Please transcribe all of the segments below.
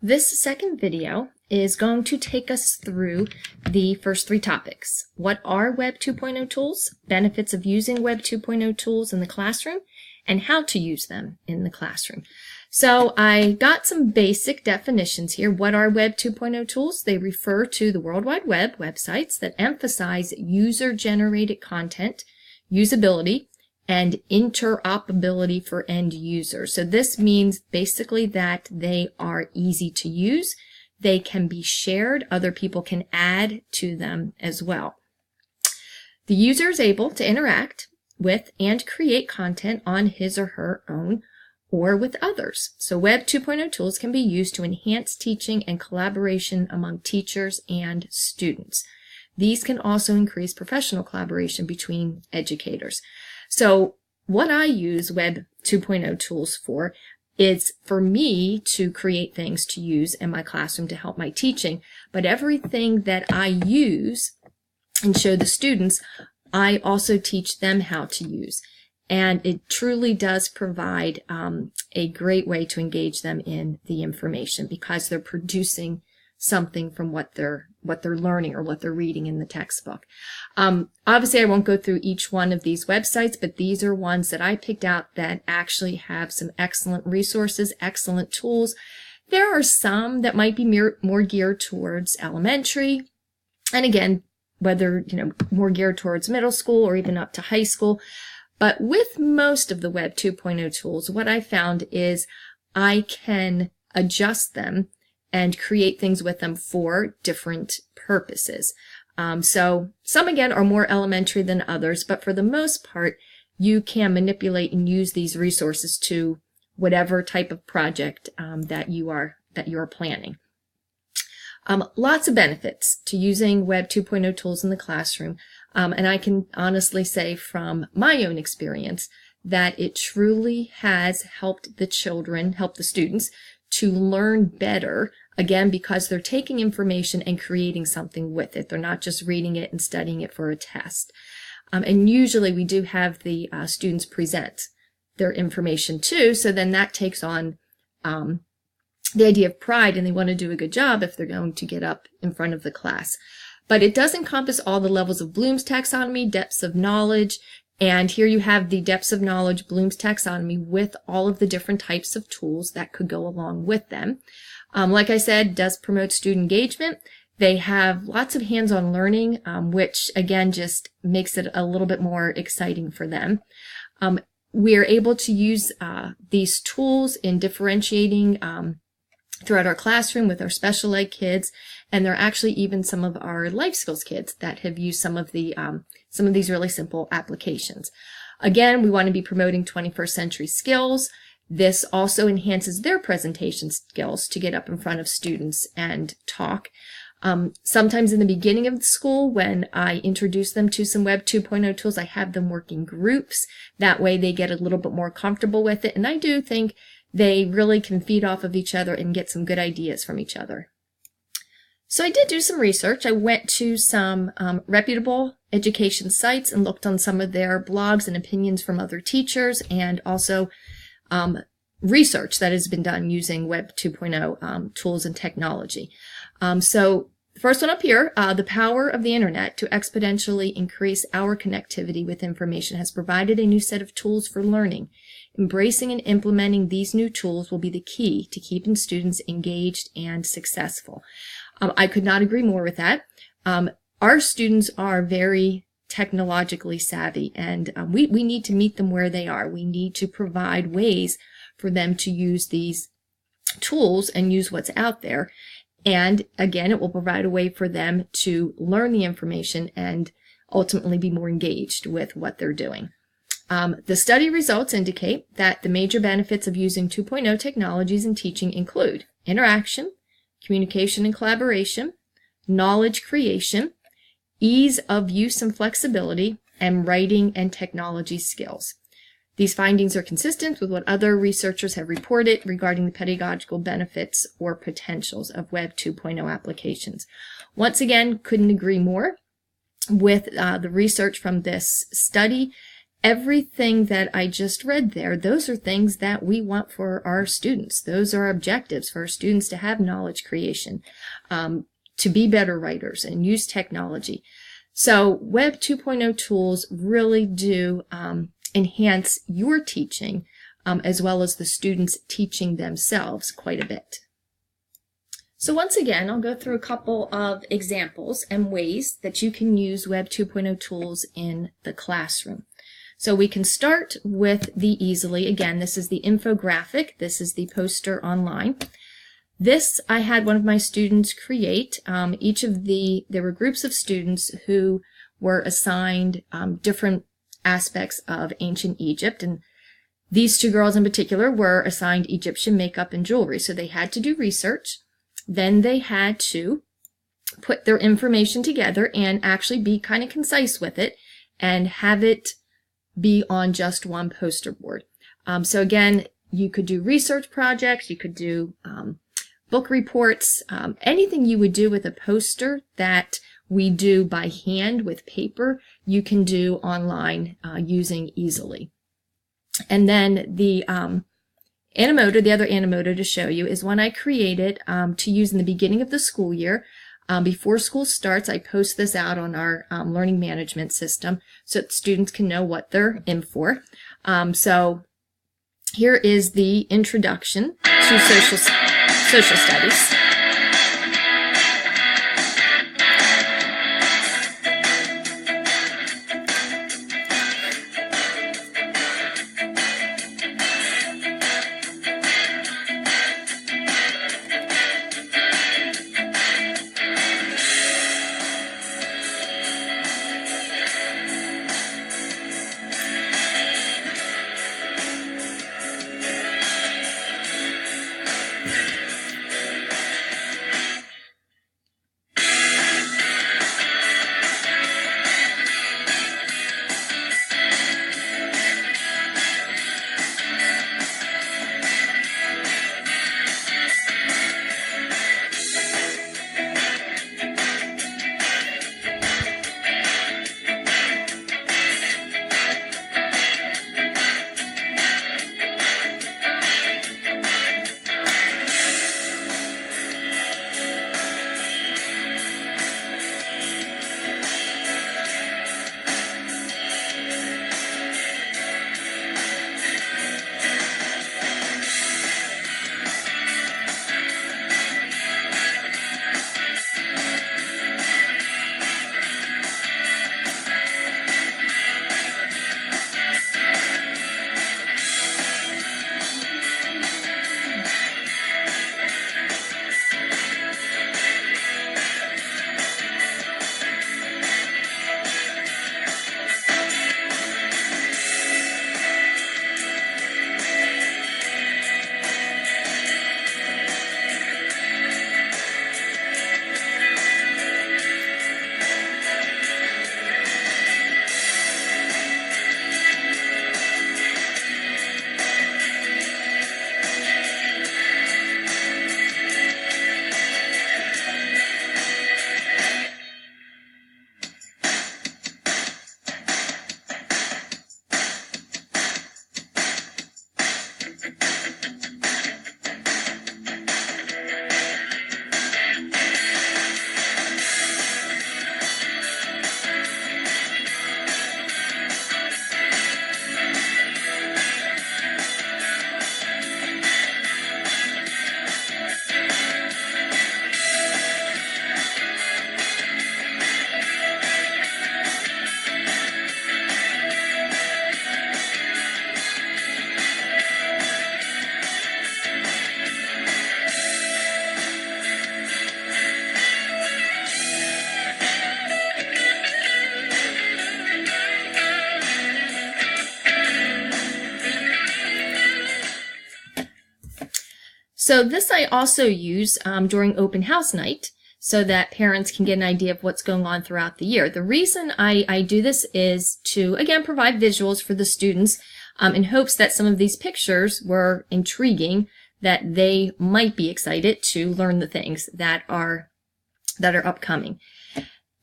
This second video is going to take us through the first three topics. What are Web 2.0 tools, benefits of using Web 2.0 tools in the classroom, and how to use them in the classroom. So I got some basic definitions here. What are Web 2.0 tools? They refer to the World Wide Web websites that emphasize user-generated content, usability, and interoperability for end users. So this means basically that they are easy to use. They can be shared. Other people can add to them as well. The user is able to interact with and create content on his or her own or with others. So Web 2.0 tools can be used to enhance teaching and collaboration among teachers and students. These can also increase professional collaboration between educators. So what I use Web 2.0 tools for is for me to create things to use in my classroom to help my teaching, but everything that I use and show the students, I also teach them how to use. And it truly does provide a great way to engage them in the information because they're producing something from what they're learning or what they're reading in the textbook. Obviously, I won't go through each one of these websites, but these are ones that I picked out that actually have some excellent resources, excellent tools. There are some that might be more geared towards elementary, and again, whether more geared towards middle school or even up to high school. But with most of the Web 2.0 tools, what I found is I can adjust them and create things with them for different purposes. So some, again, are more elementary than others, but for the most part, you can manipulate and use these resources to whatever type of project that you are planning. Lots of benefits to using Web 2.0 tools in the classroom, and I can honestly say from my own experience that it truly has helped the students to learn better, again, because they're taking information and creating something with it. They're not just reading it and studying it for a test. And usually we do have the students present their information too, so then that takes on the idea of pride, and they want to do a good job if they're going to get up in front of the class. But it does encompass all the levels of Bloom's taxonomy, depths of knowledge, and here you have the depths of knowledge, Bloom's taxonomy, with all of the different types of tools that could go along with them. Like I said, does promote student engagement. They have lots of hands-on learning, which again just makes it a little bit more exciting for them. We are able to use these tools in differentiating throughout our classroom with our special ed kids, and there are actually even some of our life skills kids that have used some of these really simple applications. Again, we want to be promoting 21st century skills. This also enhances their presentation skills to get up in front of students and talk. Sometimes in the beginning of the school, when I introduce them to some Web 2.0 tools, I have them work in groups. That way they get a little bit more comfortable with it, and I do think they really can feed off of each other and get some good ideas from each other. So I did do some research. I went to some reputable education sites and looked on some of their blogs and opinions from other teachers, and also research that has been done using Web 2.0 tools and technology. So the first one up here, the power of the internet to exponentially increase our connectivity with information has provided a new set of tools for learning. Embracing and implementing these new tools will be the key to keeping students engaged and successful. I could not agree more with that. Our students are very technologically savvy, and we need to meet them where they are. We need to provide ways for them to use these tools and use what's out there. And again, it will provide a way for them to learn the information and ultimately be more engaged with what they're doing. The study results indicate that the major benefits of using 2.0 technologies in teaching include interaction, communication and collaboration, knowledge creation, ease of use and flexibility, and writing and technology skills. These findings are consistent with what other researchers have reported regarding the pedagogical benefits or potentials of Web 2.0 applications. Once again, couldn't agree more with the research from this study. everything that I just read there, those are things that we want for our students. Those are objectives for our students to have knowledge creation, to be better writers and use technology. So Web 2.0 tools really do enhance your teaching as well as the students teaching themselves quite a bit. So once again, I'll go through a couple of examples and ways that you can use Web 2.0 tools in the classroom. So we can start with the easily. Again, this is the infographic. This is the poster online. This I had one of my students create. There were groups of students who were assigned different aspects of ancient Egypt, and these two girls in particular were assigned Egyptian makeup and jewelry. So they had to do research. Then they had to put their information together and actually be kind of concise with it and have it be on just one poster board. So again, you could do research projects, you could do book reports, anything you would do with a poster that we do by hand with paper, you can do online using easily. And then the Animoto, the other Animoto to show you, is one I created to use in the beginning of the school year. Before school starts, I post this out on our learning management system so that students can know what they're in for. So here is the introduction to social studies. So this I also use during open house night so that parents can get an idea of what's going on throughout the year. The reason I do this is to, again, provide visuals for the students in hopes that some of these pictures were intriguing, that they might be excited to learn the things that are upcoming.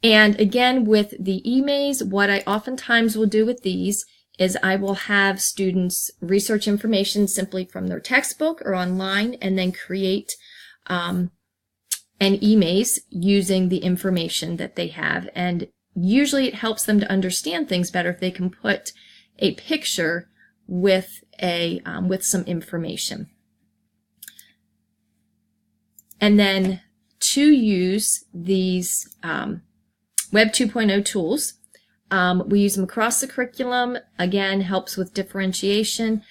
And again, with the emails, what I oftentimes will do with these is I will have students research information simply from their textbook or online and then create an e-maze using the information that they have. And usually it helps them to understand things better if they can put a picture with some information. And then to use these Web 2.0 tools, we use them across the curriculum. Again, helps with differentiation.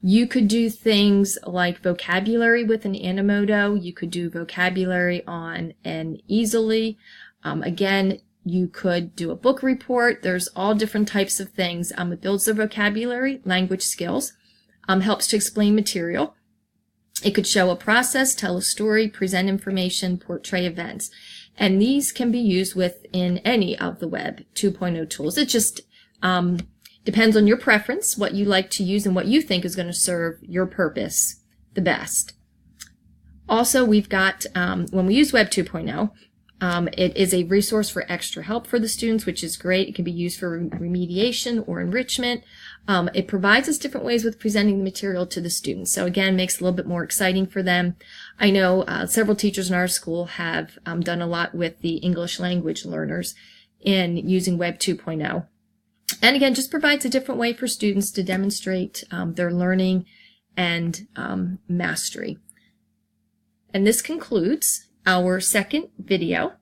You could do things like vocabulary with an Animoto. You could do vocabulary on an Easily. Again, you could do a book report. There's all different types of things. It builds their vocabulary, language skills, helps to explain material. It could show a process, tell a story, present information, portray events. And these can be used within any of the Web 2.0 tools. It just depends on your preference, what you like to use and what you think is going to serve your purpose the best. Also, we've got, when we use Web 2.0, it is a resource for extra help for the students, which is great. It can be used for remediation or enrichment. It provides us different ways with presenting the material to the students. So again, makes it a little bit more exciting for them. I know several teachers in our school have done a lot with the English language learners in using Web 2.0. And again, just provides a different way for students to demonstrate their learning and mastery. And this concludes our second video